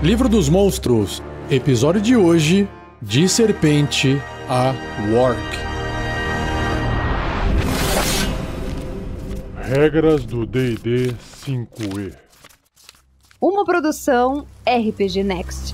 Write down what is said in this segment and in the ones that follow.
Livro dos Monstros, episódio de hoje, De Serpente a Warg. Regras do D&D 5e. Uma produção RPG Next.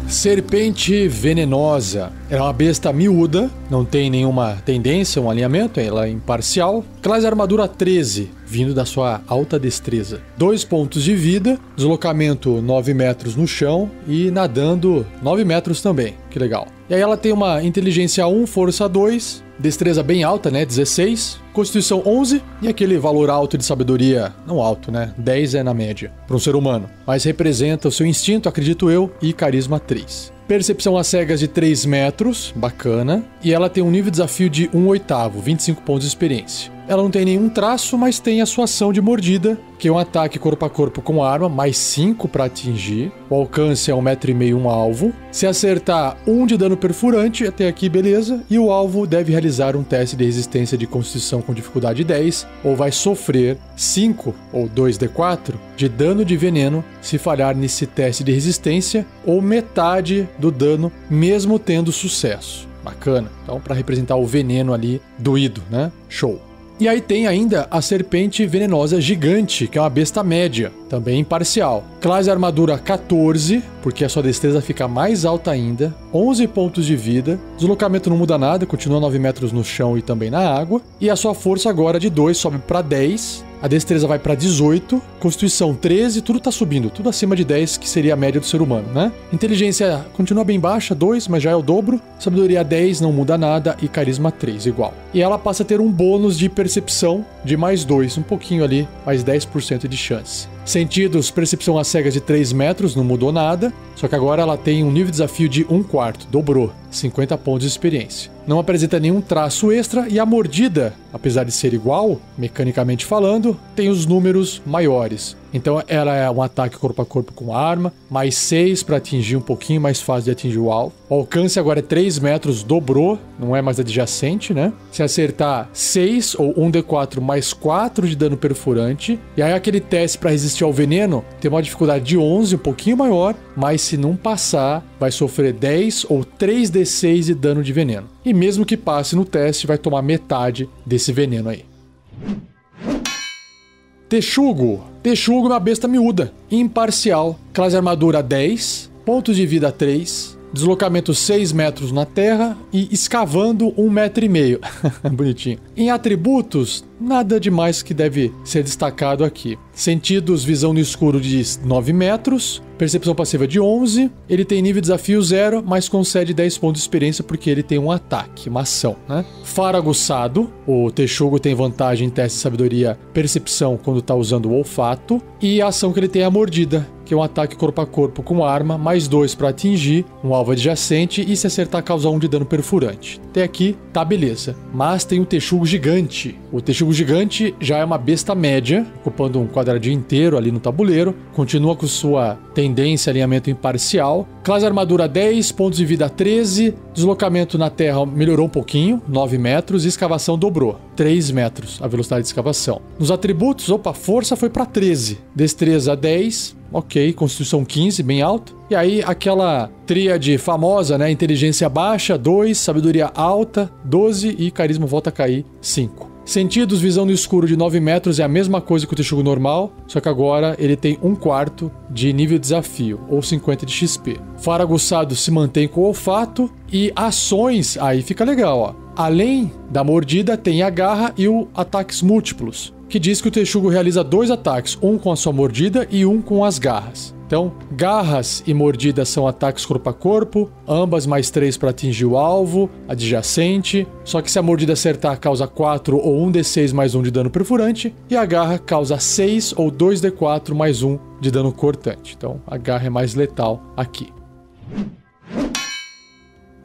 Serpente venenosa. Ela é uma besta miúda, não tem nenhuma tendência, um alinhamento, ela é imparcial. Classe armadura 13, vindo da sua alta destreza. 2 pontos de vida, deslocamento 9 metros no chão e nadando 9 metros também. Que legal. E aí ela tem uma inteligência 1, força 2, destreza bem alta, né? 16, constituição 11 e aquele valor alto de sabedoria, não alto, né? 10 é na média para um ser humano, mas representa o seu instinto, acredito eu, e carisma 3. Percepção às cegas de 3 metros, bacana. E ela tem um nível de desafio de 1/8, 25 pontos de experiência. Ela não tem nenhum traço, mas tem a sua ação de mordida, que é um ataque corpo a corpo com arma, mais 5 para atingir. O alcance é 1,5 m um alvo. Se acertar 1 de dano perfurante, até aqui beleza. E o alvo deve realizar um teste de resistência de constituição com dificuldade 10, ou vai sofrer 5 ou 2d4 de dano de veneno se falhar nesse teste de resistência, ou metade do dano, mesmo tendo sucesso. Bacana. Então, para representar o veneno ali doído, né? Show. E aí tem ainda a serpente venenosa gigante, que é uma besta média, também imparcial. Classe armadura 14, porque a sua destreza fica mais alta ainda. 11 pontos de vida. Deslocamento não muda nada, continua 9 metros no chão e também na água. E a sua força agora de 2 sobe para 10. A destreza vai para 18, constituição 13, tudo tá subindo, tudo acima de 10, que seria a média do ser humano, né? Inteligência continua bem baixa, 2, mas já é o dobro. Sabedoria 10, não muda nada, e carisma 3, igual. E ela passa a ter um bônus de percepção de mais 2, um pouquinho ali, mais 10% de chance. Sentidos, percepção às cegas de 3 metros, não mudou nada, só que agora ela tem um nível de desafio de 1/4, dobrou, 50 pontos de experiência. Não apresenta nenhum traço extra e a mordida, apesar de ser igual, mecanicamente falando, tem os números maiores. Então ela é um ataque corpo a corpo com arma, mais 6 para atingir, um pouquinho mais fácil de atingir o alvo. O alcance agora é 3 metros, dobrou, não é mais adjacente, né? Se acertar 6 ou 1d4 mais 4 de dano perfurante, e aí aquele teste para resistir ao veneno tem uma dificuldade de 11, um pouquinho maior, mas se não passar, vai sofrer 10 ou 3d6 de dano de veneno. E mesmo que passe no teste, vai tomar metade desse veneno aí. Texugo. Texugo é uma besta miúda, imparcial, classe armadura 10, pontos de vida 3, deslocamento 6 metros na terra e escavando 1,5 m. Bonitinho. Em atributos, nada demais que deve ser destacado aqui. Sentidos, visão no escuro de 9 metros, percepção passiva de 11, ele tem nível de desafio 0, mas concede 10 pontos de experiência porque ele tem um ataque, uma ação, né? Faro aguçado, o Texugo tem vantagem em teste de sabedoria percepção quando está usando o olfato, e a ação que ele tem é a mordida, que é um ataque corpo a corpo com arma, mais 2 para atingir um alvo adjacente e se acertar causar 1 de dano perfurante. Até aqui tá beleza, mas tem o Texugo gigante. O Texugo gigante já é uma besta média, ocupando um quadradinho inteiro ali no tabuleiro, continua com sua tendência alinhamento imparcial. Classe armadura 10, pontos de vida 13, deslocamento na terra melhorou um pouquinho, 9 metros, e escavação dobrou, 3 metros a velocidade de escavação. Nos atributos, força foi para 13, destreza 10, ok, constituição 15, bem alto. E aí aquela tríade famosa, né, inteligência baixa, 2, sabedoria alta, 12 e carisma volta a cair, 5. Sentidos, visão no escuro de 9 metros é a mesma coisa que o Texugo normal, só que agora ele tem 1/4 de nível de desafio, ou 50 de XP. Faro aguçado se mantém com o olfato e ações, aí fica legal, ó. Além da mordida, tem a garra e o ataques múltiplos, que diz que o Texugo realiza 2 ataques, um com a sua mordida e um com as garras. Então, garras e mordidas são ataques corpo a corpo, ambas mais 3 para atingir o alvo adjacente, só que se a mordida acertar causa 4 ou 1d6 mais 1 de dano perfurante, e a garra causa 6 ou 2d4 mais 1 de dano cortante. Então, a garra é mais letal aqui.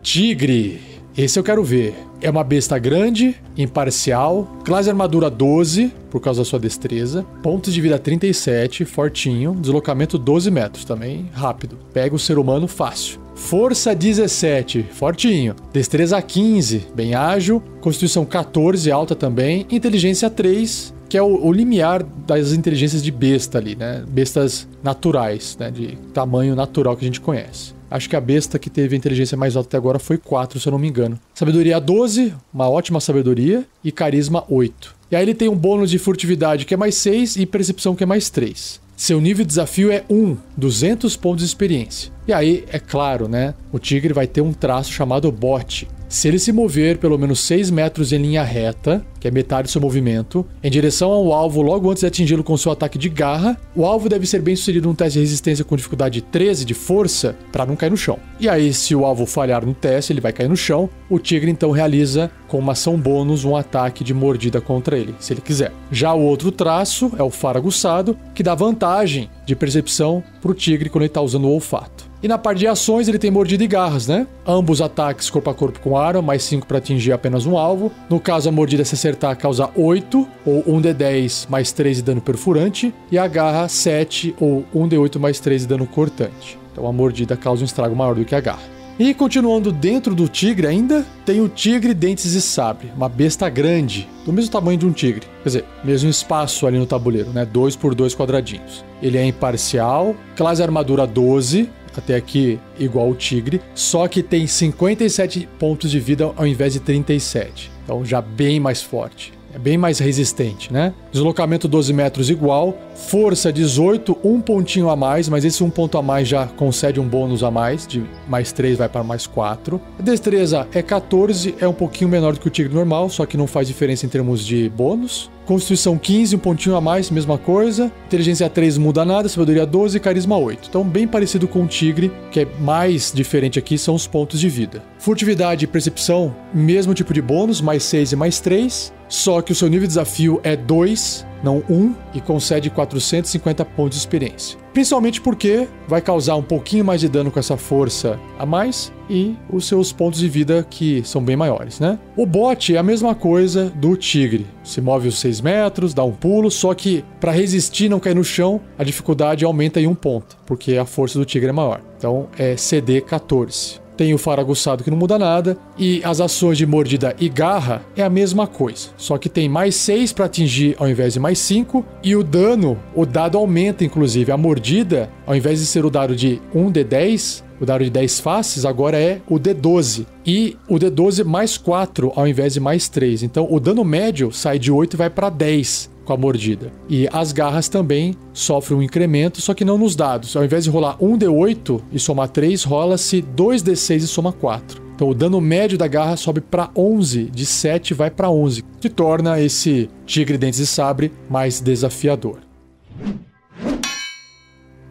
Tigre. Esse eu quero ver. É uma besta grande, imparcial, classe armadura 12, por causa da sua destreza, pontos de vida 37, fortinho, deslocamento 12 metros também, rápido. Pega o ser humano fácil. Força 17, fortinho. Destreza 15, bem ágil. Constituição 14, alta também. Inteligência 3, que é o limiar das inteligências de besta ali, né? Bestas naturais, né? De tamanho natural que a gente conhece. Acho que a besta que teve a inteligência mais alta até agora foi 4, se eu não me engano. Sabedoria 12, uma ótima sabedoria. E carisma 8. E aí ele tem um bônus de furtividade que é mais 6 e percepção que é mais 3. Seu nível de desafio é 1, 200 pontos de experiência. E aí, é claro, né? O tigre vai ter um traço chamado bote. Se ele se mover pelo menos 6 metros em linha reta, que é metade do seu movimento, em direção ao alvo logo antes de atingi-lo com seu ataque de garra, o alvo deve ser bem sucedido num teste de resistência com dificuldade 13 de força para não cair no chão. E aí, se o alvo falhar no teste, ele vai cair no chão. O tigre então realiza com uma ação bônus um ataque de mordida contra ele, se ele quiser. Já o outro traço é o faro aguçado, que dá vantagem de percepção para o tigre quando ele está usando o olfato. E na parte de ações ele tem mordida e garras, né? Ambos ataques corpo a corpo com arma, mais 5 para atingir apenas um alvo. No caso, a mordida se acertar causa 8, ou 1d10 mais 3 de dano perfurante. E a garra 7, ou 1d8 mais 3 de dano cortante. Então a mordida causa um estrago maior do que a garra. E continuando dentro do tigre ainda, tem o tigre dentes de sabre, uma besta grande, do mesmo tamanho de um tigre. Quer dizer, mesmo espaço ali no tabuleiro, né? 2 por 2 quadradinhos. Ele é imparcial, classe armadura 12, até aqui igual o tigre, só que tem 57 pontos de vida ao invés de 37. Então já bem mais forte. É bem mais resistente, né? Deslocamento 12 metros igual. Força 18, um pontinho a mais, mas esse um ponto a mais já concede um bônus a mais, de mais 3 vai para mais 4. A destreza é 14, é um pouquinho menor do que o tigre normal, só que não faz diferença em termos de bônus. Constituição 15, um pontinho a mais, mesma coisa. Inteligência 3 não muda nada, sabedoria 12 e carisma 8. Então bem parecido com o tigre, que é mais diferente aqui são os pontos de vida. Furtividade e percepção, mesmo tipo de bônus, mais 6 e mais 3. Só que o seu nível de desafio é 2, não 1, e concede 450 pontos de experiência. Principalmente porque vai causar um pouquinho mais de dano com essa força a mais e os seus pontos de vida que são bem maiores, né? O bote é a mesma coisa do tigre. Se move os 6 metros, dá um pulo, só que para resistir e não cair no chão, a dificuldade aumenta em 1 ponto, porque a força do tigre é maior. Então é CD 14. Tem o faro aguçado que não muda nada. E as ações de mordida e garra é a mesma coisa. Só que tem mais 6 para atingir ao invés de mais 5. E o dano, o dado aumenta inclusive. A mordida, ao invés de ser o dado de 1d10, o dado de 10 faces, agora é o D12. E o D12 mais 4 ao invés de mais 3. Então o dano médio sai de 8 e vai para 10 com a mordida. E as garras também sofrem um incremento, só que não nos dados. Ao invés de rolar 1d8 e somar 3, rola-se 2d6 e soma 4. Então o dano médio da garra sobe para 11, de 7 vai para 11, que torna esse tigre dentes de sabre mais desafiador.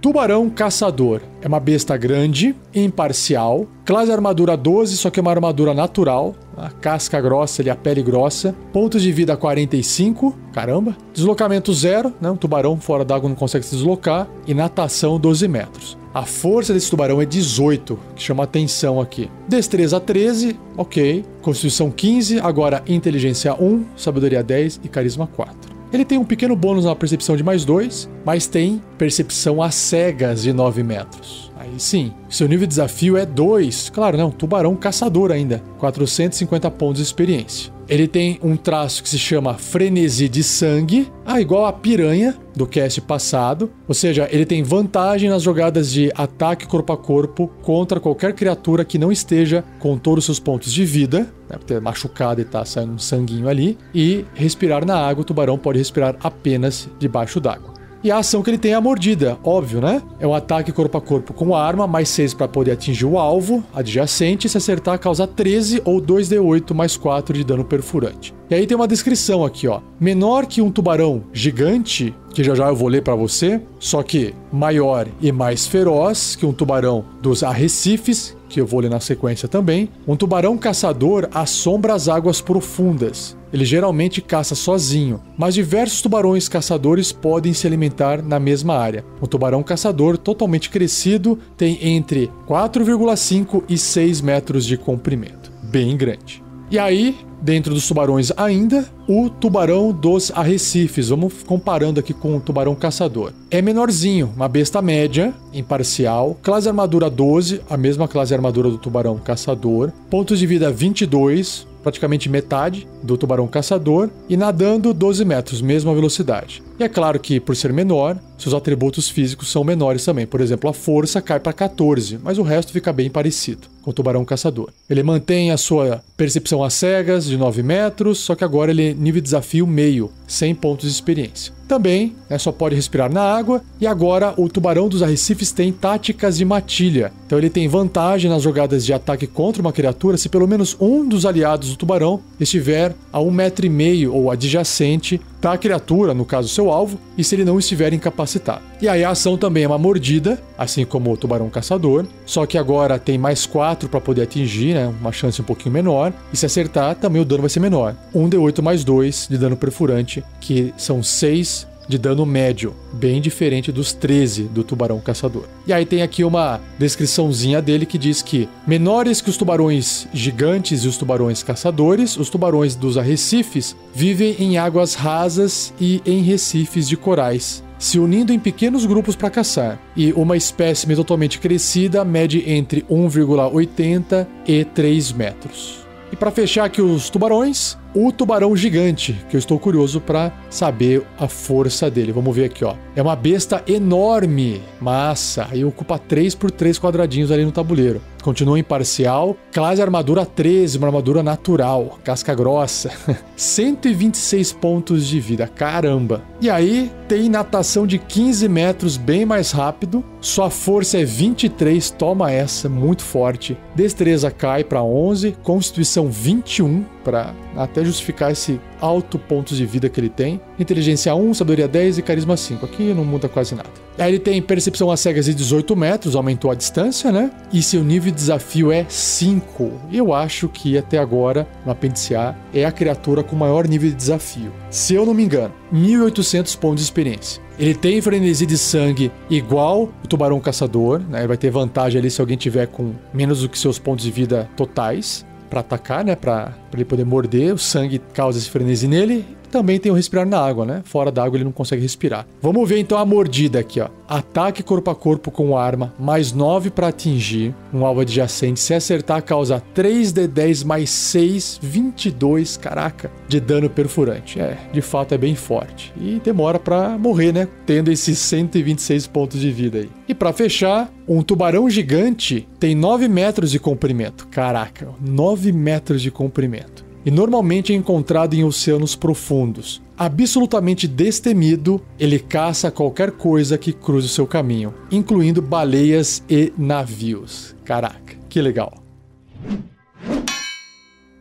Tubarão Caçador é uma besta grande, imparcial, classe armadura 12, só que é uma armadura natural, a casca grossa e a pele grossa, pontos de vida 45, caramba, deslocamento 0, né? Um tubarão fora d'água não consegue se deslocar, e natação 12 metros. A força desse tubarão é 18, que chama atenção aqui. Destreza 13, ok, constituição 15, agora inteligência 1, sabedoria 10 e carisma 4. Ele tem um pequeno bônus na percepção de mais 2, mas tem percepção às cegas de 9 metros. Aí sim, seu nível de desafio é 2. Claro, não, tubarão caçador ainda. 450 pontos de experiência. Ele tem um traço que se chama frenesi de sangue, igual a piranha do cast passado. Ou seja, ele tem vantagem nas jogadas de ataque corpo a corpo contra qualquer criatura que não esteja com todos os seus pontos de vida, né, por ter machucado e tá saindo um sanguinho ali. E respirar na água, o tubarão pode respirar apenas debaixo d'água. E a ação que ele tem é a mordida, óbvio, né? É um ataque corpo a corpo com arma, mais 6 para poder atingir o alvo adjacente. Se acertar, causa 13 ou 2d8 mais 4 de dano perfurante. E aí tem uma descrição aqui, ó. Menor que um tubarão gigante, que já eu vou ler para você, só que maior e mais feroz que um tubarão dos arrecifes, que eu vou ler na sequência também. Um tubarão caçador assombra as águas profundas. Ele geralmente caça sozinho, mas diversos tubarões caçadores podem se alimentar na mesma área. Um tubarão caçador totalmente crescido tem entre 4,5 e 6 metros de comprimento. Bem grande. E aí, dentro dos tubarões ainda, o tubarão dos arrecifes. Vamos comparando aqui com o tubarão caçador. É menorzinho, uma besta média, imparcial, classe armadura 12, a mesma classe armadura do tubarão caçador, pontos de vida 22, praticamente metade do tubarão caçador, e nadando 12 metros, mesma velocidade. E é claro que, por ser menor, seus atributos físicos são menores também. Por exemplo, a força cai para 14, mas o resto fica bem parecido com o tubarão caçador. Ele mantém a sua percepção às cegas de 9 metros, só que agora ele é nível de desafio meio, 100 pontos de experiência. Também, só pode respirar na água, e agora o tubarão dos arrecifes tem táticas de matilha. Então ele tem vantagem nas jogadas de ataque contra uma criatura se pelo menos um dos aliados do tubarão estiver a 1,5 metro ou adjacente da criatura, no caso seu alvo, e se ele não estiver incapacitado. E aí a ação também é uma mordida, assim como o tubarão caçador, só que agora tem mais 4 para poder atingir, uma chance um pouquinho menor, e se acertar também o dano vai ser menor. 1d8 mais 2 de dano perfurante, que são 6 de dano médio, bem diferente dos 13 do tubarão caçador. E aí tem aqui uma descriçãozinha dele que diz que menores que os tubarões gigantes e os tubarões caçadores, os tubarões dos arrecifes vivem em águas rasas e em recifes de corais, se unindo em pequenos grupos para caçar, e uma espécime totalmente crescida mede entre 1,80 e 3 metros. E para fechar aqui os tubarões, o tubarão gigante, que eu estou curioso para saber a força dele. Vamos ver aqui, ó. É uma besta enorme, massa, e ocupa 3 por 3 quadradinhos ali no tabuleiro. Continua imparcial, classe armadura 13, uma armadura natural, casca grossa. 126 pontos de vida, caramba. E aí tem natação de 15 metros, bem mais rápido. Sua força é 23, toma essa, muito forte. Destreza cai para 11, constituição 21, para até justificar esse alto pontos de vida que ele tem. Inteligência 1, sabedoria 10 e carisma 5. Aqui não muda quase nada. Aí ele tem percepção às cegas de 18 metros, aumentou a distância, né? E seu nível de desafio é 5. Eu acho que até agora, no apêndice A, é a criatura com maior nível de desafio. Se eu não me engano, 1.800 pontos de experiência. Ele tem frenesi de sangue igual o tubarão caçador, né? Ele vai ter vantagem ali se alguém tiver com menos do que seus pontos de vida totais para atacar, né? Para ele poder morder. O sangue causa esse frenesi nele. Também tem o respirar na água, né? Fora da água ele não consegue respirar. Vamos ver então a mordida aqui, ó. Ataque corpo a corpo com arma, mais 9 para atingir um alvo adjacente. Se acertar, causa 3d10 mais 6, 22, caraca, de dano perfurante. De fato é bem forte. E demora para morrer, né? Tendo esses 126 pontos de vida aí. E para fechar, um tubarão gigante tem 9 metros de comprimento. Caraca, 9 metros de comprimento. E normalmente é encontrado em oceanos profundos. Absolutamente destemido, ele caça qualquer coisa que cruze o seu caminho, incluindo baleias e navios. Caraca, que legal.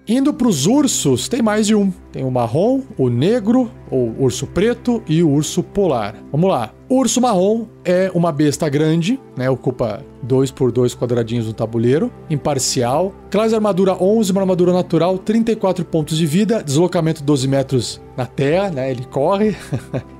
Indo para os ursos, tem mais de um. Tem o marrom, o negro, o urso preto e o urso polar. Vamos lá. O urso marrom é uma besta grande, né? Ocupa 2 por 2 quadradinhos no tabuleiro, imparcial. Classe armadura 11, uma armadura natural, 34 pontos de vida, deslocamento 12 metros na terra, né? Ele corre,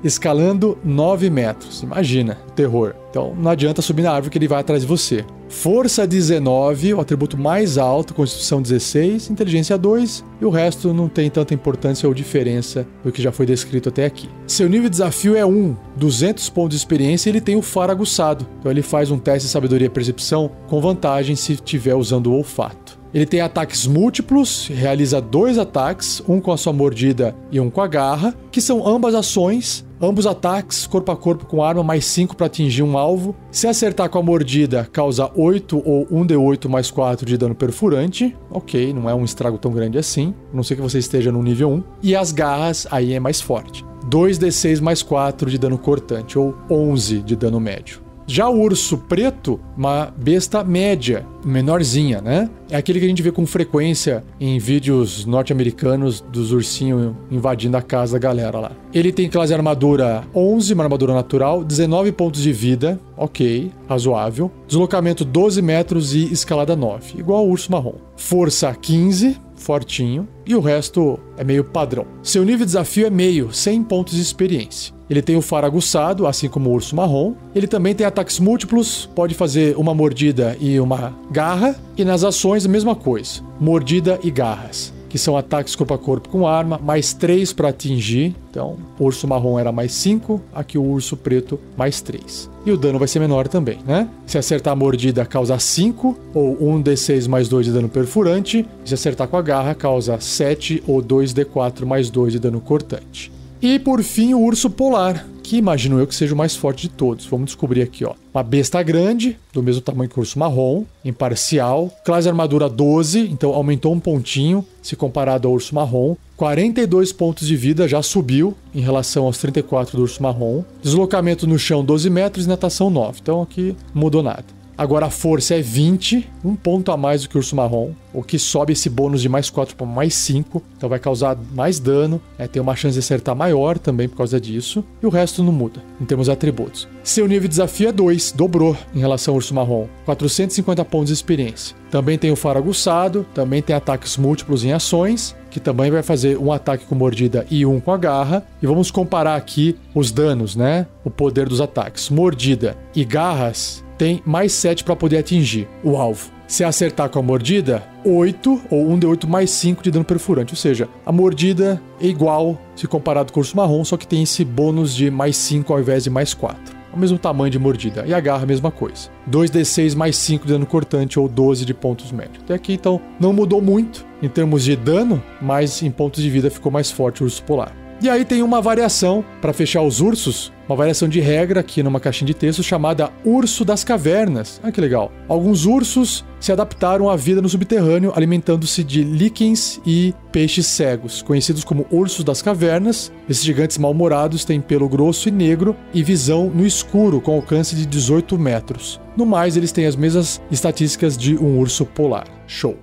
escalando 9 metros. Imagina, terror. Então não adianta subir na árvore que ele vai atrás de você. Força 19, o atributo mais alto, Constituição 16, Inteligência 2, e o resto não tem tanta importância ou diferença do que já foi descrito até aqui. Seu nível de desafio é 1, 200 pontos de experiência, e ele tem o faro aguçado. Então ele faz um teste de sabedoria e percepção com vantagem se estiver usando o olfato. Ele tem ataques múltiplos, realiza 2 ataques, um com a sua mordida e um com a garra, que são ambas ações, ambos ataques, corpo a corpo com arma, mais 5 para atingir um alvo. Se acertar com a mordida, causa 8 ou 1d8 mais 4 de dano perfurante. Ok, não é um estrago tão grande assim, a não ser que você esteja no nível 1. E as garras, aí é mais forte. 2d6 mais 4 de dano cortante, ou 11 de dano médio. Já o urso preto, uma besta média, menorzinha, né? É aquele que a gente vê com frequência em vídeos norte-americanos dos ursinhos invadindo a casa da galera lá. Ele tem classe armadura 11, uma armadura natural, 19 pontos de vida, ok, razoável. Deslocamento 12 metros e escalada 9, igual ao urso marrom. Força 15, fortinho, e o resto é meio padrão. Seu nível de desafio é meio, 100 pontos de experiência. Ele tem o faro aguçado, assim como o urso marrom. Ele também tem ataques múltiplos, pode fazer uma mordida e uma garra. E nas ações, a mesma coisa, mordida e garras. que são ataques corpo a corpo com arma, mais 3 para atingir. Então, o urso marrom era mais 5, aqui o urso preto mais 3. E o dano vai ser menor também, né? Se acertar a mordida, causa 5, ou 1d6 mais 2 de dano perfurante. Se acertar com a garra, causa 7 ou 2d4 mais 2 de dano cortante. E por fim, o urso polar, que imagino eu que seja o mais forte de todos. Vamos descobrir aqui, ó. Uma besta grande, do mesmo tamanho que o urso marrom, imparcial, classe armadura 12, então aumentou um pontinho se comparado ao urso marrom. 42 pontos de vida, já subiu em relação aos 34 do urso marrom. Deslocamento no chão 12 metros e natação 9, então aqui não mudou nada. Agora a força é 20, um ponto a mais do que o urso marrom, o que sobe esse bônus de mais 4 para mais 5, então vai causar mais dano, tem uma chance de acertar maior também por causa disso, e o resto não muda, em termos de atributos. Seu nível de desafio é 2, dobrou em relação ao urso marrom, 450 pontos de experiência. Também tem o faro aguçado, também tem ataques múltiplos em ações, que também vai fazer um ataque com mordida e um com a garra. E vamos comparar aqui os danos, né? O poder dos ataques. Mordida e garras tem mais 7 para poder atingir o alvo. Se acertar com a mordida, 8 ou 1d8 mais 5 de dano perfurante. Ou seja, a mordida é igual se comparado com o urso marrom, só que tem esse bônus de mais 5 ao invés de mais 4. O mesmo tamanho de mordida. E a garra, a mesma coisa. 2d6 mais 5 de dano cortante ou 12 de pontos médios. Até aqui, então, não mudou muito em termos de dano, mas em pontos de vida ficou mais forte o urso polar. E aí tem uma variação para fechar os ursos, uma variação de regra aqui numa caixinha de texto chamada Urso das Cavernas. Ah, que legal. Alguns ursos se adaptaram à vida no subterrâneo, alimentando-se de líquens e peixes cegos, conhecidos como ursos das cavernas. Esses gigantes mal-humorados têm pelo grosso e negro e visão no escuro, com alcance de 18 metros. No mais, eles têm as mesmas estatísticas de um urso polar. Show!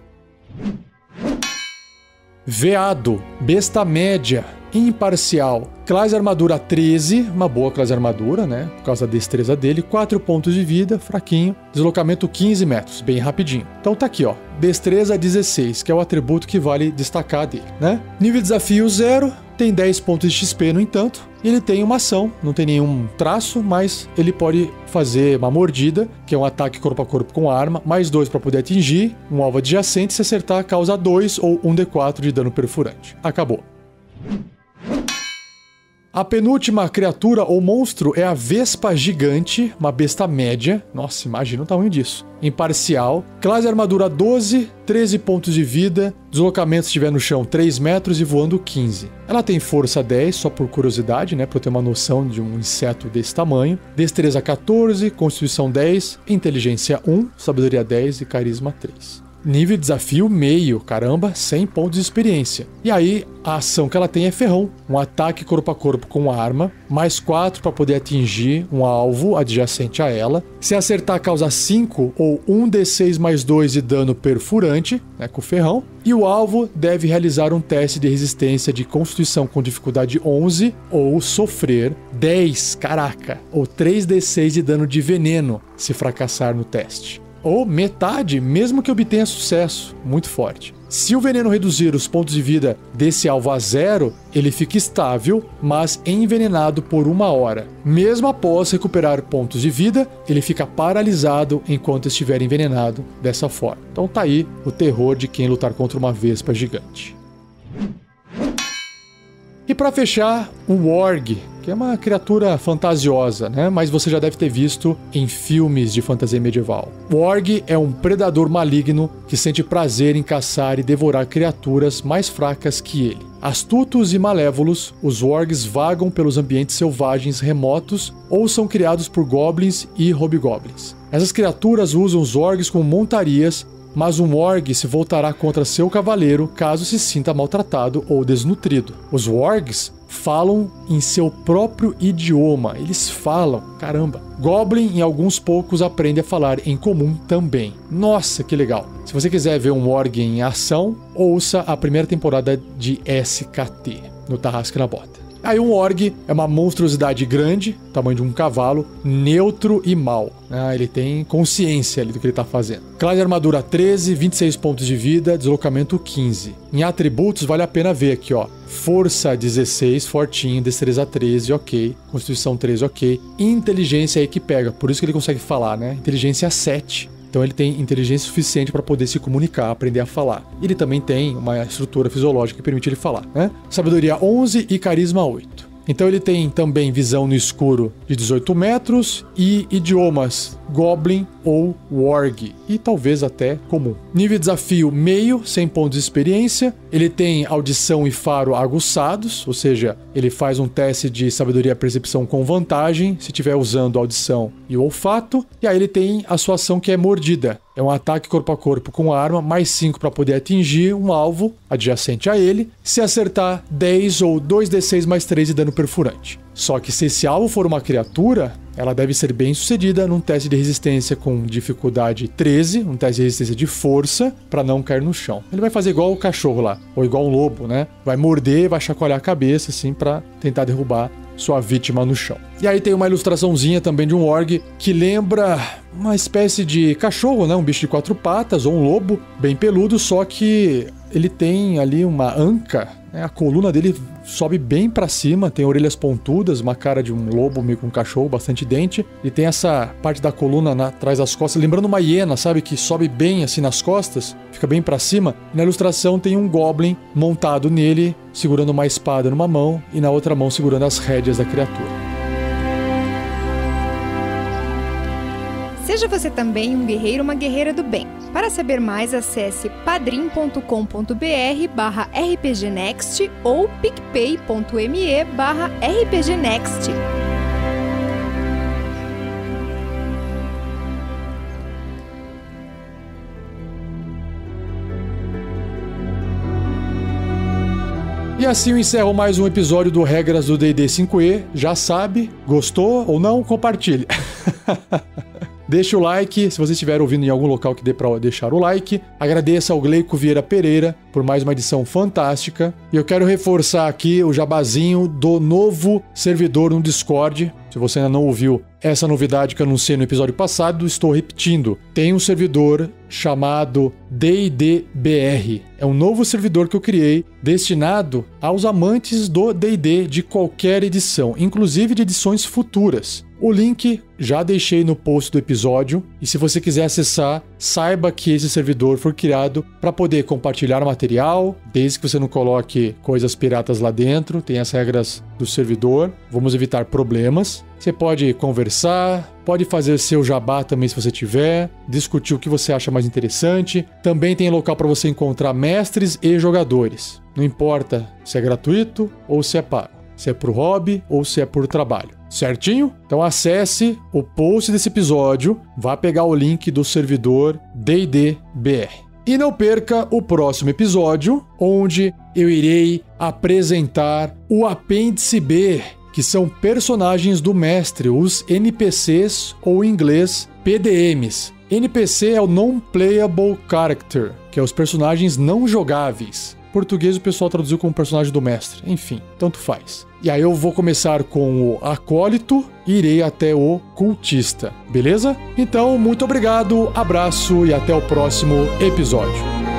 Veado, besta média, imparcial, classe armadura 13, uma boa classe armadura, né? Por causa da destreza dele, 4 pontos de vida, fraquinho, deslocamento 15 metros, bem rapidinho. Então tá aqui, ó, destreza 16, que é o atributo que vale destacar dele, né? Nível de desafio 0, tem 10 pontos de XP, no entanto, e ele tem uma ação, não tem nenhum traço, mas ele pode fazer uma mordida, que é um ataque corpo a corpo com arma, mais 2 para poder atingir um alvo adjacente, se acertar causa 2 ou 1d4 de dano perfurante. Acabou. A penúltima criatura ou monstro é a Vespa Gigante, uma besta média. Nossa, imagina o tamanho disso. Imparcial, classe armadura 12, 13 pontos de vida, deslocamento se estiver no chão 3 metros e voando 15. Ela tem força 10, só por curiosidade, né, para eu ter uma noção de um inseto desse tamanho. Destreza 14, constituição 10, inteligência 1, sabedoria 10 e carisma 3. Nível de desafio meio, caramba, 100 pontos de experiência. E aí, a ação que ela tem é ferrão. Um ataque corpo a corpo com arma, mais 4 para poder atingir um alvo adjacente a ela. Se acertar, causa 5 ou 1d6 mais 2 de dano perfurante, né, com o ferrão. E o alvo deve realizar um teste de resistência de constituição com dificuldade 11 ou sofrer 10, caraca, ou 3d6 de dano de veneno se fracassar no teste. Ou metade, mesmo que obtenha sucesso, muito forte. Se o veneno reduzir os pontos de vida desse alvo a 0, ele fica estável, mas envenenado por 1 hora. Mesmo após recuperar pontos de vida, ele fica paralisado enquanto estiver envenenado dessa forma. Então tá aí o terror de quem lutar contra uma vespa gigante. E para fechar, o Warg, que é uma criatura fantasiosa, né? Mas você já deve ter visto em filmes de fantasia medieval. O Warg é um predador maligno que sente prazer em caçar e devorar criaturas mais fracas que ele. Astutos e malévolos, os Wargs vagam pelos ambientes selvagens remotos ou são criados por goblins e hobgoblins. Essas criaturas usam os Wargs como montarias, mas um Warg se voltará contra seu cavaleiro caso se sinta maltratado ou desnutrido. Os Wargs falam em seu próprio idioma, eles falam, caramba. Goblin e alguns poucos aprendem a falar em comum também. Nossa, que legal. Se você quiser ver um Warg em ação, ouça a primeira temporada de SKT, no Tarrasque na Bota. Aí um Warg é uma monstruosidade grande, tamanho de um cavalo, neutro e mau. Ele tem consciência ali do que ele está fazendo. Classe de armadura 13, 26 pontos de vida, deslocamento 15. Em atributos vale a pena ver aqui, ó. Força 16, fortinho, destreza 13, ok. Constituição 13, ok. Inteligência aí que pega, por isso que ele consegue falar, né? Inteligência 7. Então ele tem inteligência suficiente para poder se comunicar, aprender a falar. Ele também tem uma estrutura fisiológica que permite ele falar, né? Sabedoria 11 e carisma 8. Então ele tem também visão no escuro de 18 metros e idiomas Goblin ou Warg, e talvez até comum. Nível de desafio meio, 100 pontos de experiência. Ele tem audição e faro aguçados, ou seja, ele faz um teste de sabedoria e percepção com vantagem, se estiver usando audição e olfato. E aí ele tem a sua ação que é mordida. É um ataque corpo a corpo com arma, mais 5 para poder atingir um alvo adjacente a ele, se acertar 10 ou 2d6 mais 3 de dano perfurante. Só que se esse alvo for uma criatura, ela deve ser bem sucedida num teste de resistência com dificuldade 13, um teste de resistência de força, para não cair no chão. Ele vai fazer igual o cachorro lá, ou igual um lobo, né? Vai morder, vai chacoalhar a cabeça, assim, para tentar derrubar sua vítima no chão. E aí tem uma ilustraçãozinha também de um orc que lembra uma espécie de cachorro, né? Um bicho de 4 patas ou um lobo bem peludo, só que ele tem ali uma anca, né? A coluna dele sobe bem pra cima, tem orelhas pontudas, uma cara de um lobo meio com um cachorro, bastante dente. E tem essa parte da coluna atrás das costas, lembrando uma hiena, sabe? Que sobe bem assim nas costas, fica bem pra cima. E na ilustração tem um goblin montado nele, segurando uma espada numa mão e na outra mão segurando as rédeas da criatura. Seja você também um guerreiro ou uma guerreira do bem. Para saber mais, acesse padrim.com.br/rpgnext ou picpay.me/rpgnext. E assim eu encerro mais um episódio do Regras do D&D 5e. Já sabe, gostou ou não? Compartilhe. Deixa o like, se você estiver ouvindo em algum local que dê para deixar o like. Agradeço ao Gleico Vieira Pereira por mais uma edição fantástica. E eu quero reforçar aqui o jabazinho do novo servidor no Discord. Se você ainda não ouviu essa novidade que eu anunciei no episódio passado, estou repetindo. Tem um servidor chamado D&D-BR. É um novo servidor que eu criei destinado aos amantes do D&D de qualquer edição, inclusive de edições futuras. O link já deixei no post do episódio e se você quiser acessar, saiba que esse servidor foi criado para poder compartilhar material, desde que você não coloque coisas piratas lá dentro, tem as regras do servidor, vamos evitar problemas. Você pode conversar, pode fazer seu jabá também se você tiver, discutir o que você acha mais interessante. Também tem local para você encontrar mestres e jogadores. Não importa se é gratuito ou se é pago, se é por hobby ou se é por trabalho. Certinho? Então acesse o post desse episódio, vá pegar o link do servidor D&D-BR. E não perca o próximo episódio, onde eu irei apresentar o Apêndice B, que são personagens do mestre, os NPCs ou em inglês PDMs. NPC é o Non-Playable Character, que é os personagens não jogáveis. Em português o pessoal traduziu como personagem do mestre. Enfim, tanto faz. E aí eu vou começar com o Acólito e irei até o Cultista, beleza? Então, muito obrigado, abraço e até o próximo episódio.